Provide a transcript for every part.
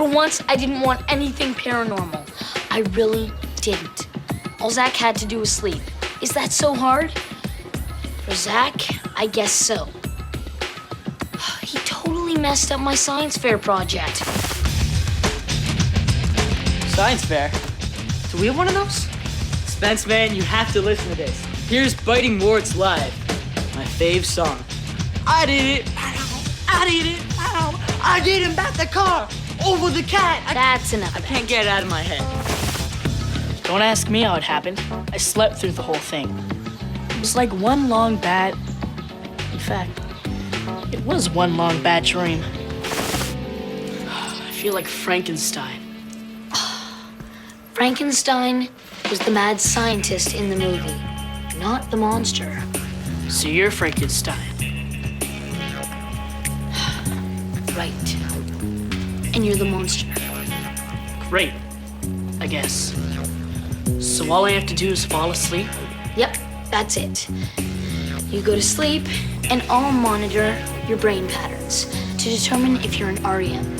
For once, I didn't want anything paranormal. I really didn't. All Zack had to do was sleep. Is that so hard? For Zack, I guess so. He totally messed up my science fair project. Science fair? Do we have one of those? Spence, man, you have to listen to this. Here's Biting Warts live. My fave song. I did it. I did it. I did him back the car over the cat. That's enough. I can't get it out of my head. Don't ask me how it happened. I slept through the whole thing. It was like one long bad... In fact, it was one long bad dream. I feel like Frankenstein. Frankenstein was the mad scientist in the movie, not the monster. So you're Frankenstein. Right. And you're the monster. Great, I guess. So all I have to do is fall asleep? Yep, that's it. You go to sleep, and I'll monitor your brain patterns to determine if you're an REM,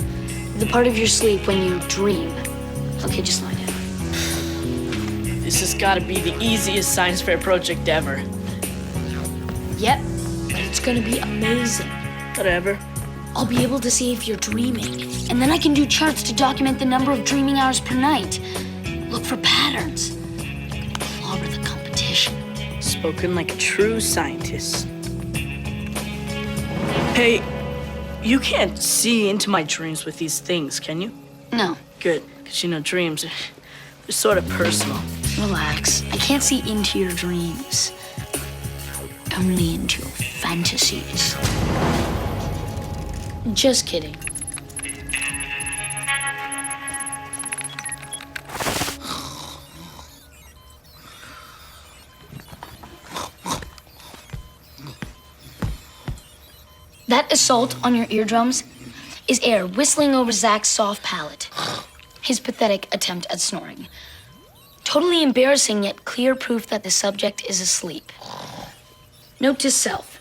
the part of your sleep when you dream. Okay, just lie down. This has got to be the easiest science fair project ever. Yep, but it's gonna be amazing. Whatever. I'll be able to see if you're dreaming, and then I can do charts to document the number of dreaming hours per night. Look for patterns. You can clobber the competition. Spoken like a true scientist. Hey, you can't see into my dreams with these things, can you? No, Good, because you know dreams, they're sort of personal. relax. I can't see into your dreams. Only into your fantasies. Just kidding. That assault on your eardrums is air whistling over Zack's soft palate. His pathetic attempt at snoring. Totally embarrassing, yet clear proof that the subject is asleep. Note to self.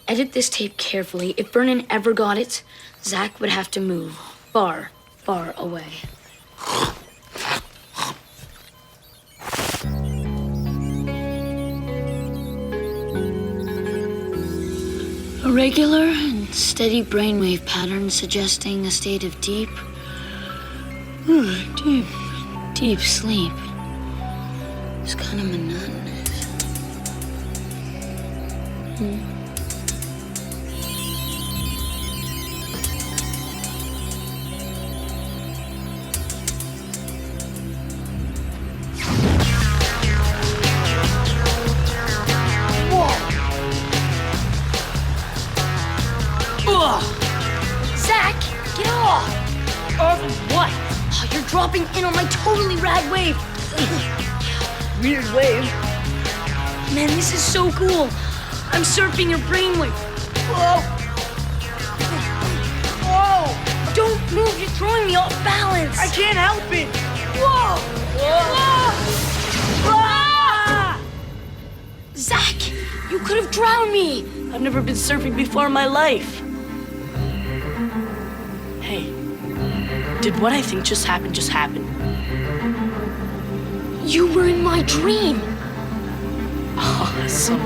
Edit this tape carefully. If Vernon ever got it, Zack would have to move far, far away. A regular and steady brainwave pattern suggesting a state of deep sleep. It's kind of monotonous. Zack, get off! Of what? Oh, you're dropping in on my totally rad wave. Weird wave. Man, this is so cool. I'm surfing your brainwave. Whoa! Whoa! Don't move, you're throwing me off balance. I can't help it. Whoa! Whoa. Ah! Zack, you could have drowned me. I've never been surfing before in my life. Hey, did what I think just happen? You were in my dream. Awesome.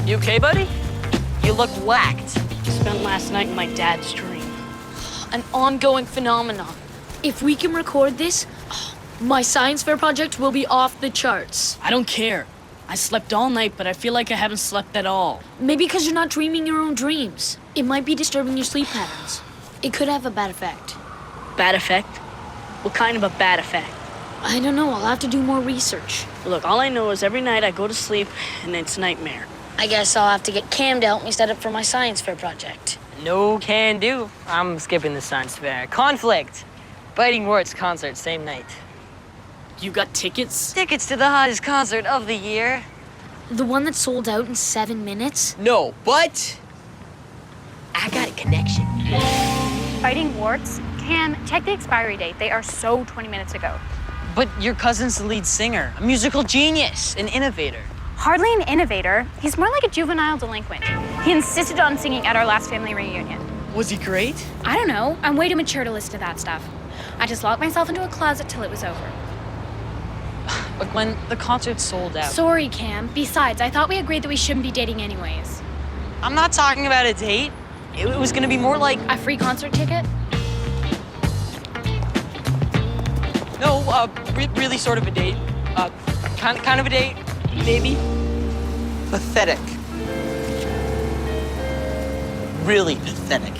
You okay, buddy? You look whacked. Spent last night in my dad's dream. An ongoing phenomenon. If we can record this, my science fair project will be off the charts. I don't care. I slept all night, but I feel like I haven't slept at all. Maybe because you're not dreaming your own dreams. It might be disturbing your sleep patterns. It could have a bad effect. Bad effect? What kind of a bad effect? I don't know. I'll have to do more research. Look, all I know is every night I go to sleep and it's nightmare. I guess I'll have to get Cam to help me set up for my science fair project. No can do. I'm skipping the science fair. Conflict. Biting Warts concert, same night. You got tickets? Tickets to the hottest concert of the year. The one that sold out in 7 minutes? No, but I got a connection. Biting Warts? Cam, check the expiry date. They are so 20 minutes ago. But your cousin's the lead singer, a musical genius, an innovator. Hardly an innovator. He's more like a juvenile delinquent. He insisted on singing at our last family reunion. Was he great? I don't know. I'm way too mature to listen to that stuff. I just locked myself into a closet till it was over. But Gwen, the concert's sold out. Sorry, Cam. Besides, I thought we agreed that we shouldn't be dating anyways. I'm not talking about a date. It was gonna be more like... A free concert ticket? No, really sort of a date. Kind of a date, maybe. Pathetic. Really pathetic.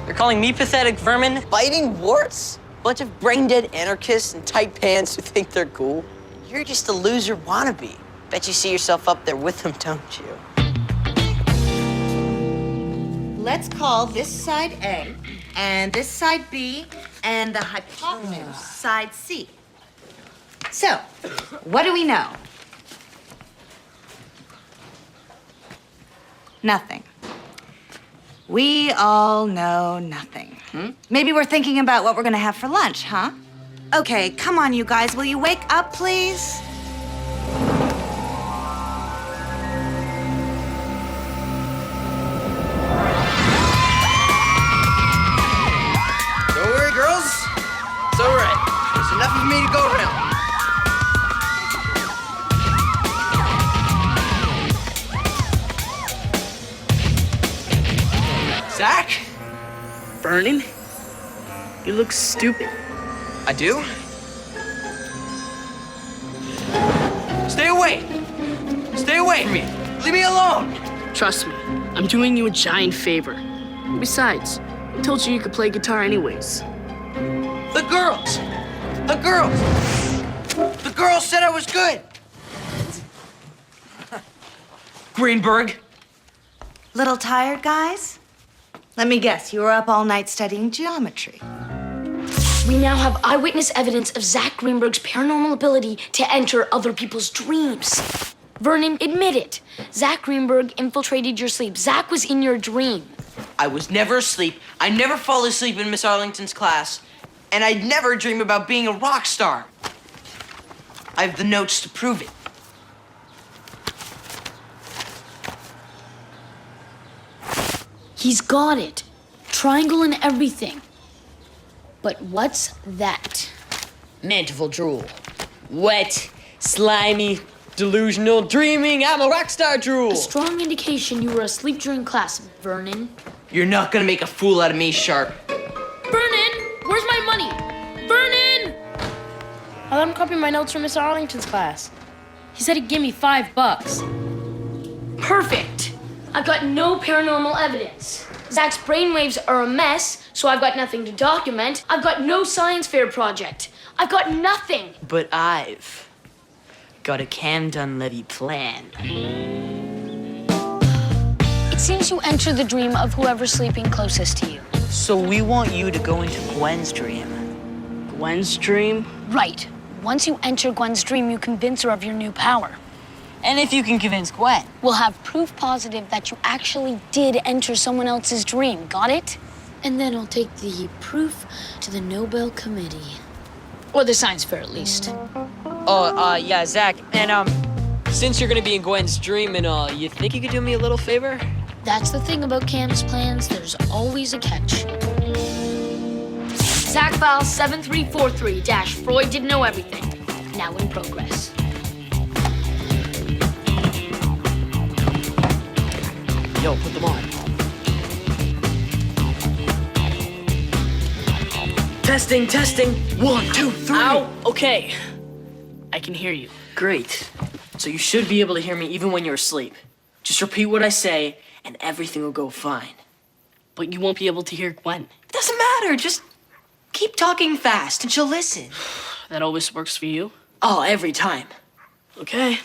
You're calling me pathetic, vermin? Biting warts? Bunch of brain-dead anarchists in tight pants who think they're cool. You're just a loser wannabe. Bet you see yourself up there with them, don't you? Let's call this side A, and this side B, and the hypotenuse side C. So, what do we know? Nothing. We all know nothing. Maybe we're thinking about what we're gonna have for lunch, huh? Okay, come on, you guys. Will you wake up, please? Don't worry, girls. It's all right. There's enough of me to go around. Zack? Vernon? You look stupid. I do? Stay away! Stay away from me! Leave me alone! Trust me, I'm doing you a giant favor. Besides, I told you you could play guitar anyways. The girls! The girls! The girls said I was good! Greenberg? Little tired, guys? Let me guess, you were up all night studying geometry. We now have eyewitness evidence of Zack Greenberg's paranormal ability to enter other people's dreams. Vernon, admit it. Zack Greenberg infiltrated your sleep. Zack was in your dream. I was never asleep. I never fall asleep in Miss Arlington's class. And I'd never dream about being a rock star. I have the notes to prove it. He's got it. Triangle and everything. But what's that? Mantival drool. Wet, slimy, delusional, dreaming, I'm a rock star drool. A strong indication you were asleep during class, Vernon. You're not gonna make a fool out of me, Sharp. Vernon! Where's my money? Vernon! I let him copy my notes from Miss Arlington's class. He said he'd give me $5. Perfect. I've got no paranormal evidence. Zack's brainwaves are a mess, so I've got nothing to document. I've got no science fair project. I've got nothing. But I've got a Cam Dunleavy plan. It seems you enter the dream of whoever's sleeping closest to you. So we want you to go into Gwen's dream. Gwen's dream? Right. Once you enter Gwen's dream, you convince her of your new power. And if you can convince Gwen. We'll have proof positive that you actually did enter someone else's dream. Got it? And then I'll take the proof to the Nobel Committee. Or the science fair, at least. Yeah, Zack. And, since you're gonna be in Gwen's dream and all, you think you could do me a little favor? That's the thing about Cam's plans. There's always a catch. Zack file 7343-Freud didn't know everything. Now in progress. Yo, put them on. Testing, testing. 1, 2, 3. Ow! Okay. I can hear you. Great. So you should be able to hear me even when you're asleep. Just repeat what I say, and everything will go fine. But you won't be able to hear Gwen. It doesn't matter. Just keep talking fast, and she'll listen. That always works for you? Oh, every time. Okay.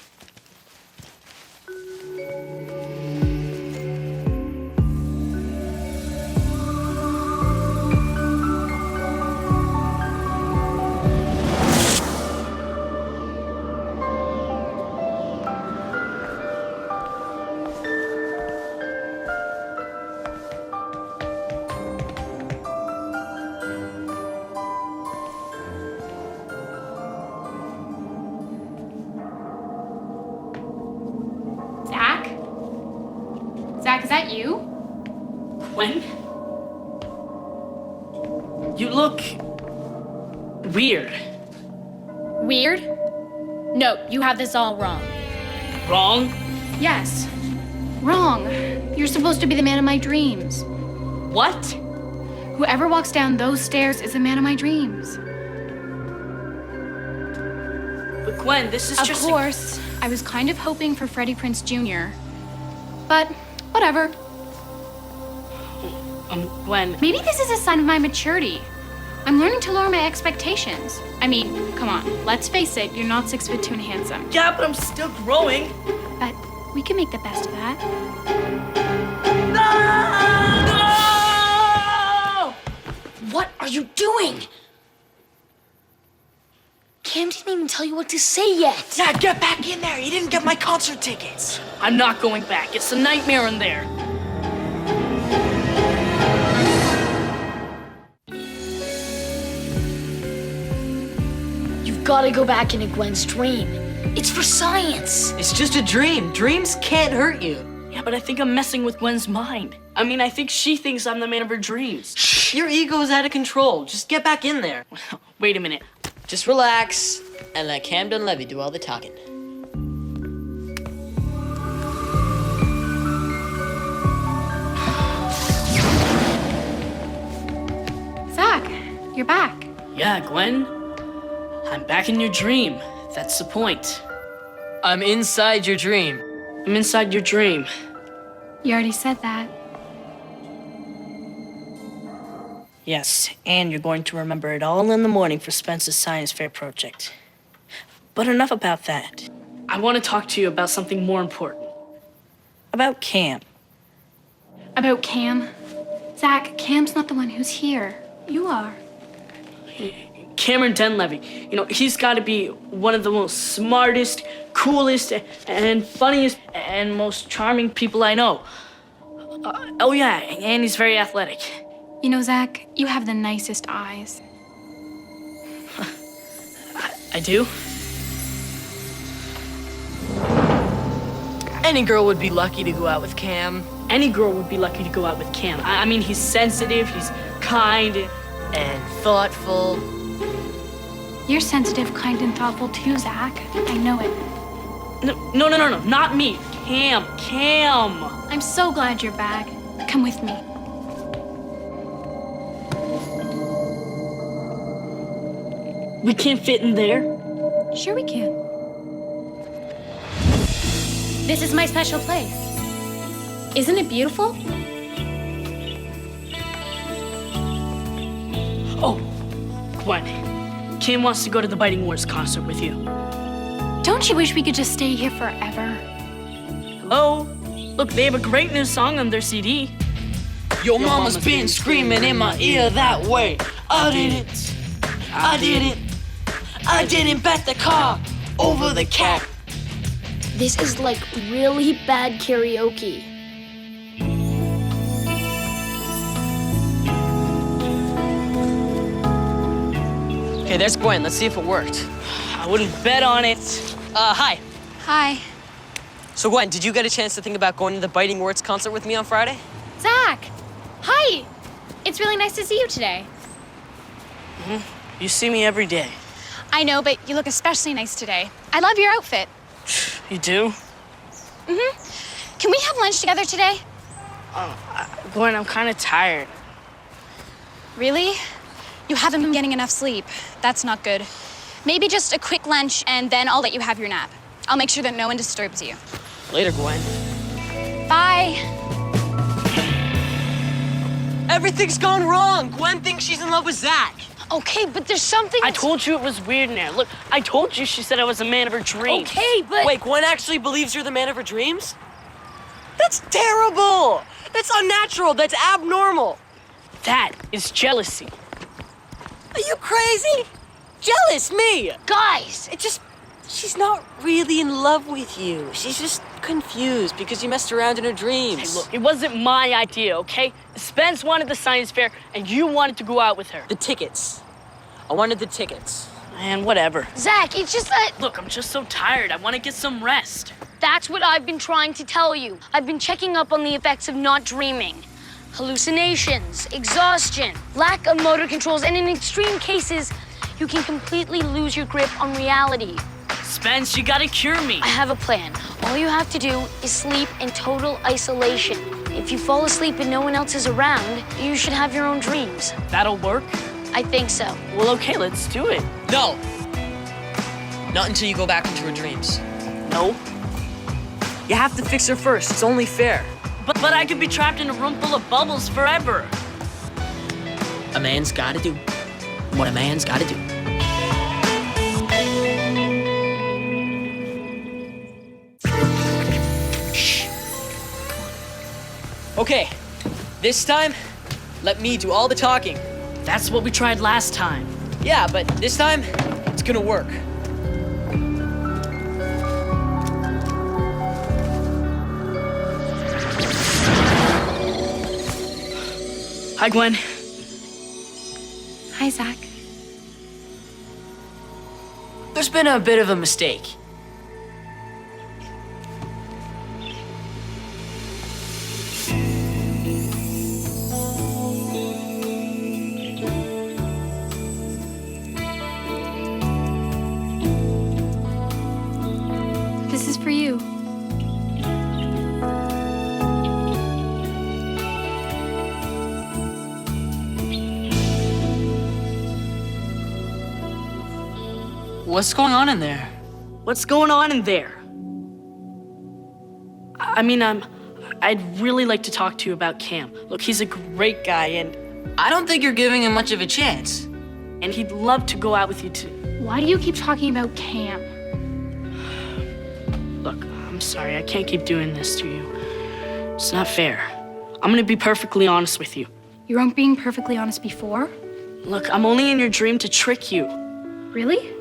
Zack, is that you? Gwen? You look weird. Weird? No, you have this all wrong. Wrong? Yes. Wrong. You're supposed to be the man of my dreams. What? Whoever walks down those stairs is the man of my dreams. But Gwen, this is Of just course, I was kind of hoping for Freddie Prinze Jr. But whatever. Gwen. Maybe this is a sign of my maturity. I'm learning to lower my expectations. I mean, come on, let's face it, you're not 6'2" and handsome. Yeah, but I'm still growing. But we can make the best of that. No! What are you doing? Cam didn't even tell you what to say yet. Yeah, get back in there. You didn't get my concert tickets. I'm not going back. It's a nightmare in there. You've got to go back into Gwen's dream. It's for science. It's just a dream. Dreams can't hurt you. Yeah, but I think I'm messing with Gwen's mind. I mean, I think she thinks I'm the man of her dreams. Shh, your ego's out of control. Just get back in there. Wait a minute. Just relax and let Camden Levy do all the talking. Zack, you're back. Yeah, Gwen. I'm back in your dream. That's the point. I'm inside your dream. I'm inside your dream. You already said that. Yes, and you're going to remember it all in the morning for Spence's science fair project. But enough about that. I want to talk to you about something more important. About Cam. About Cam? Zack, Cam's not the one who's here. You are. Cameron Denlevy. You know, he's got to be one of the most smartest, coolest, and funniest, and most charming people I know. Oh yeah, and he's very athletic. You know, Zack, you have the nicest eyes. I do? Any girl would be lucky to go out with Cam. Any girl would be lucky to go out with Cam. I mean, he's sensitive, he's kind, And thoughtful. You're sensitive, kind, and thoughtful too, Zack. I know it. No, not me. Cam. I'm so glad you're back. Come with me. We can't fit in there. Sure we can. This is my special place. Isn't it beautiful? Oh, Gwen. Cam wants to go to the Biting Wars concert with you. Don't you wish we could just stay here forever? Hello? Look, they have a great new song on their CD. Your mama's been screaming in my ear that way. I didn't bet the car over the cat. This is like really bad karaoke. Okay, there's Gwen. Let's see if it worked. I wouldn't bet on it. Hi. Hi. So Gwen, did you get a chance to think about going to the Biting Words concert with me on Friday? Zack! Hi! It's really nice to see you today. You see me every day. I know, but you look especially nice today. I love your outfit. You do? Can we have lunch together today? Gwen, I'm kind of tired. Really? You haven't been getting enough sleep. That's not good. Maybe just a quick lunch, and then I'll let you have your nap. I'll make sure that no one disturbs you. Later, Gwen. Bye. Everything's gone wrong. Gwen thinks she's in love with Zack. Okay, but there's something. I told you it was weird in there. Look, I told you she said I was a man of her dreams. Okay, but. Wait, Gwen actually believes you're the man of her dreams? That's terrible. That's unnatural. That's abnormal. That is jealousy. Are you crazy? Jealous, me. Guys! She's not really in love with you. She's just confused because you messed around in her dreams. Hey, look, it wasn't my idea, okay? Spence wanted the science fair, and you wanted to go out with her. The tickets. I wanted the tickets. Man, whatever. Zack, it's just that. Look, I'm just so tired. I want to get some rest. That's what I've been trying to tell you. I've been checking up on the effects of not dreaming. Hallucinations, exhaustion, lack of motor controls, and in extreme cases, you can completely lose your grip on reality. Spence, you gotta cure me. I have a plan. All you have to do is sleep in total isolation. If you fall asleep and no one else is around, you should have your own dreams. That'll work? I think so. Well, okay, let's do it. No. Not until you go back into her dreams. No. You have to fix her first. It's only fair. But I could be trapped in a room full of bubbles forever. A man's gotta do what a man's gotta do. Shh. Okay, this time, let me do all the talking. That's what we tried last time. Yeah, but this time, it's gonna work. Hi, Gwen. Hi, Zack. There's been a bit of a mistake. This is for you. What's going on in there? What's going on in there? I mean, I'd really like to talk to you about Cam. Look, he's a great guy, and I don't think you're giving him much of a chance. he'd love to go out with you too. Why do you keep talking about Cam? Look, I'm sorry, I can't keep doing this to you. It's not fair. I'm gonna be perfectly honest with you. You weren't being perfectly honest before? Look, I'm only in your dream to trick you. Really?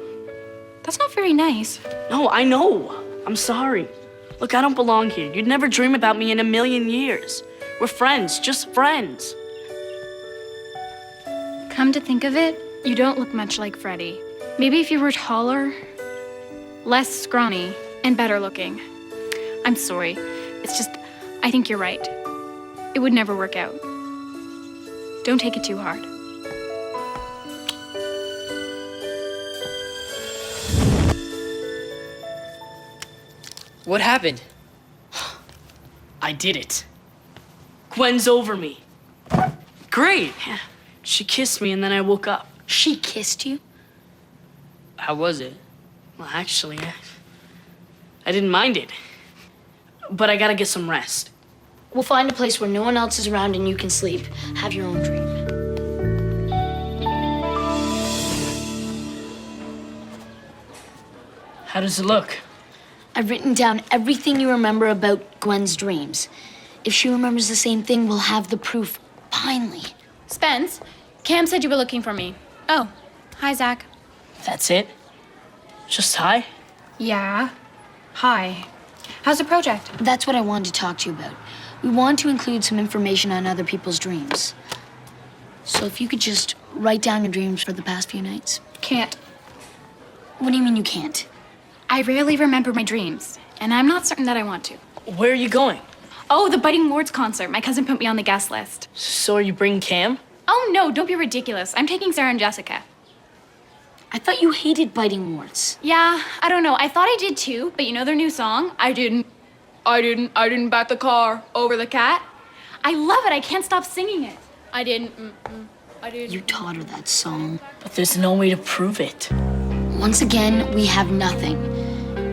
That's not very nice. No, I know. I'm sorry. Look, I don't belong here. You'd never dream about me in a million years. We're friends, just friends. Come to think of it, you don't look much like Freddy. Maybe if you were taller, less scrawny, and better looking. I'm sorry. It's just, I think you're right. It would never work out. Don't take it too hard. What happened? I did it. Gwen's over me. Great. Yeah, she kissed me and then I woke up. She kissed you? How was it? Well, actually, I didn't mind it. But I gotta get some rest. We'll find a place where no one else is around and you can sleep. Have your own dream. How does it look? I've written down everything you remember about Gwen's dreams. If she remembers the same thing, we'll have the proof finally. Spence, Cam said you were looking for me. Oh, hi, Zack. That's it? Just hi? Yeah. Hi. How's the project? That's what I wanted to talk to you about. We want to include some information on other people's dreams. So if you could just write down your dreams for the past few nights. Can't. What do you mean you can't? I rarely remember my dreams, and I'm not certain that I want to. Where are you going? Oh, the Biting Words concert. My cousin put me on the guest list. So are you bringing Cam? Oh, no, don't be ridiculous. I'm taking Sarah and Jessica. I thought you hated biting warts. Yeah, I don't know. I thought I did too, but you know their new song? I didn't bat the car over the cat. I love it. I can't stop singing it. I didn't. You taught her that song. But there's no way to prove it. Once again, we have nothing.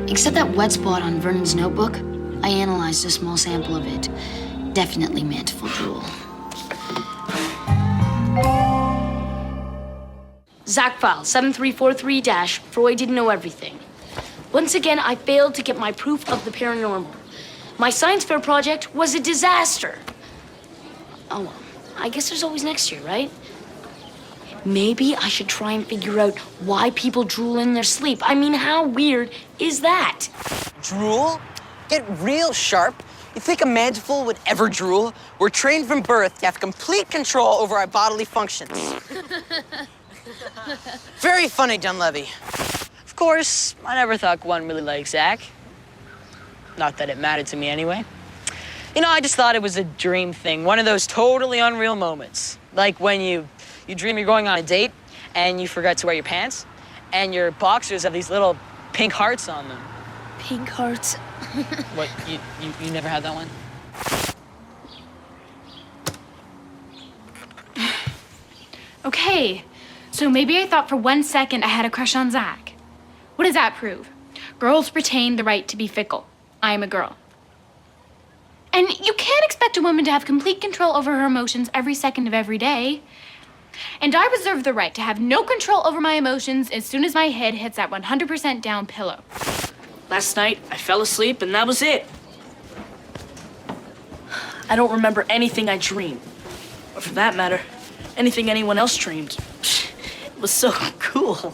Except that wet spot on Vernon's notebook. I analyzed a small sample of it. Definitely mantible drool. Zack file 7343- Freud didn't know everything. Once again, I failed to get my proof of the paranormal. My science fair project was a disaster. Oh well, I guess there's always next year, right? Maybe I should try and figure out why people drool in their sleep. I mean, how weird is that? Drool? Get real sharp. You think a mandible would ever drool? We're trained from birth to have complete control over our bodily functions. Very funny, Dunleavy. Of course, I never thought Gwen really liked Zack. Not that it mattered to me anyway. You know, I just thought it was a dream thing, one of those totally unreal moments. Like when you dream you're going on a date and you forget to wear your pants and your boxers have these little pink hearts on them. Pink hearts. What, you never had that one? Okay, so maybe I thought for 1 second I had a crush on Zack. What does that prove? Girls retain the right to be fickle. I am a girl. And you can't expect a woman to have complete control over her emotions every second of every day. And I reserve the right to have no control over my emotions as soon as my head hits that 100% down pillow. Last night, I fell asleep and that was it. I don't remember anything I dreamed. Or for that matter, anything anyone else dreamed. It was so cool.